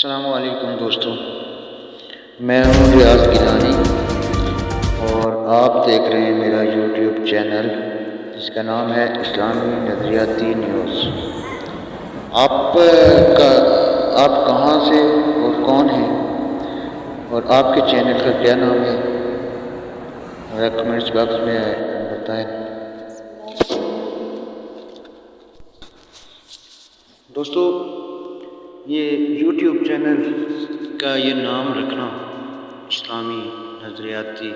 السلام علیکم دوستوں، میں ہوں ریاض گیلانی اور آپ دیکھ رہے ہیں میرا یوٹیوب چینل جس کا نام ہے اسلامی نظریاتی نیوز۔ آپ کہاں سے اور کون ہیں اور آپ کے چینل کا کیا نام ہے؟ کمنٹس باکس میں بتائیں۔ دوستو، یہ یوٹیوب چینل کا یہ نام رکھنا اسلامی نظریاتی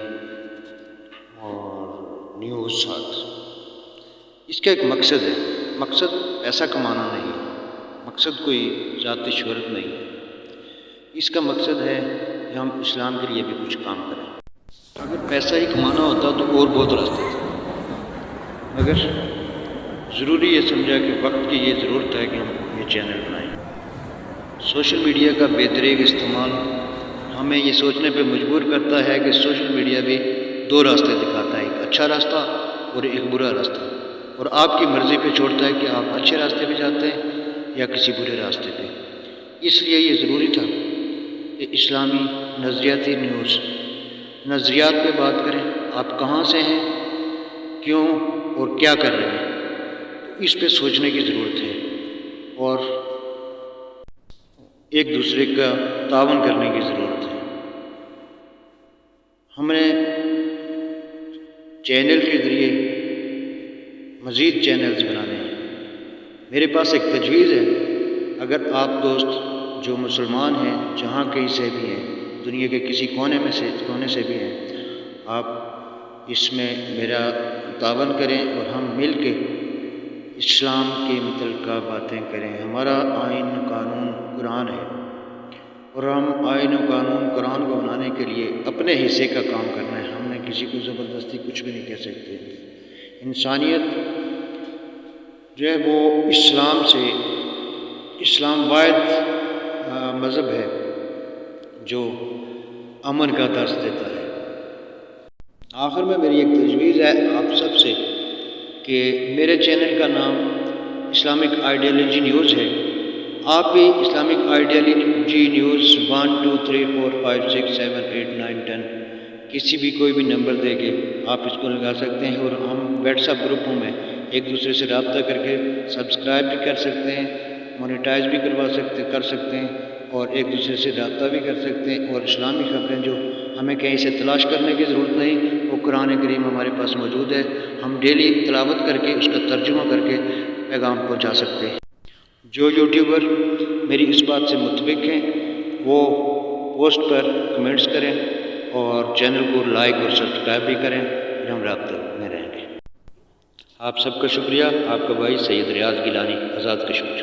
اور نیوز ساتھ، اس کا ایک مقصد ہے۔ مقصد پیسہ کمانا نہیں ہے، مقصد کوئی ذاتی شہرت نہیں ہے۔ اس کا مقصد ہے کہ ہم اسلام کے لیے بھی کچھ کام کریں۔ اگر پیسہ ہی کمانا ہوتا تو اور بہت راستے تھے، مگر ضروری یہ سمجھا کہ وقت کی یہ ضرورت ہے کہ ہم یہ چینل بنائیں۔ سوشل میڈیا کا بے دریغ استعمال ہمیں یہ سوچنے پہ مجبور کرتا ہے کہ سوشل میڈیا بھی دو راستے دکھاتا ہے، ایک اچھا راستہ اور ایک برا راستہ، اور آپ کی مرضی پہ چھوڑتا ہے کہ آپ اچھے راستے پہ جاتے ہیں یا کسی برے راستے پہ۔ اس لیے یہ ضروری تھا کہ اسلامی نظریاتی نیوز نظریات پہ بات کریں۔ آپ کہاں سے ہیں، کیوں اور کیا کر رہے ہیں، اس پہ سوچنے کی ضرورت ہے اور ایک دوسرے کا تعاون کرنے کی ضرورت ہے۔ ہم نے چینل کے ذریعے مزید چینلز بنانے ہیں۔ میرے پاس ایک تجویز ہے، اگر آپ دوست جو مسلمان ہیں جہاں کہیں سے بھی ہیں، دنیا کے کسی کونے سے بھی ہیں، آپ اس میں میرا تعاون کریں اور ہم مل کے اسلام کے متعلقہ باتیں کریں۔ ہمارا آئین و قانون قرآن ہے اور ہم آئین و قانون قرآن کو بنانے کے لیے اپنے حصے کا کام کرنا ہے۔ ہم نے کسی کو زبردستی کچھ بھی نہیں کہہ سکتے۔ انسانیت جو ہے وہ اسلام واحد مذہب ہے جو امن کا درس دیتا ہے۔ آخر میں میری ایک تجویز ہے آپ سب سے کہ میرے چینل کا نام اسلامک آئیڈیالوجی نیوز ہے۔ آپ بھی اسلامک آئیڈیالوجی نیوز 1 2 3 4 5 6 7 8 9 10 کسی بھی کوئی بھی نمبر دے کے آپ اس کو لگا سکتے ہیں، اور ہم واٹس ایپ گروپوں میں ایک دوسرے سے رابطہ کر کے سبسکرائب بھی کر سکتے ہیں، مونیٹائز بھی کر سکتے ہیں، اور ایک دوسرے سے رابطہ بھی کر سکتے ہیں۔ اور اسلامی خبریں جو ہمیں کہیں سے تلاش کرنے کی ضرورت نہیں، وہ قرآن کریم ہمارے پاس موجود ہے، ہم ڈیلی تلاوت کر کے اس کا ترجمہ کر کے پیغام پہنچا سکتے ہیں۔ جو یوٹیوبر میری اس بات سے متفق ہیں وہ پوسٹ پر کمنٹس کریں اور چینل کو لائک اور سبسکرائب بھی کریں، پھر ہم رابطے میں رہیں گے۔ آپ سب کا شکریہ۔ آپ کا بھائی سید ریاض گیلانی، آزاد کشمیر۔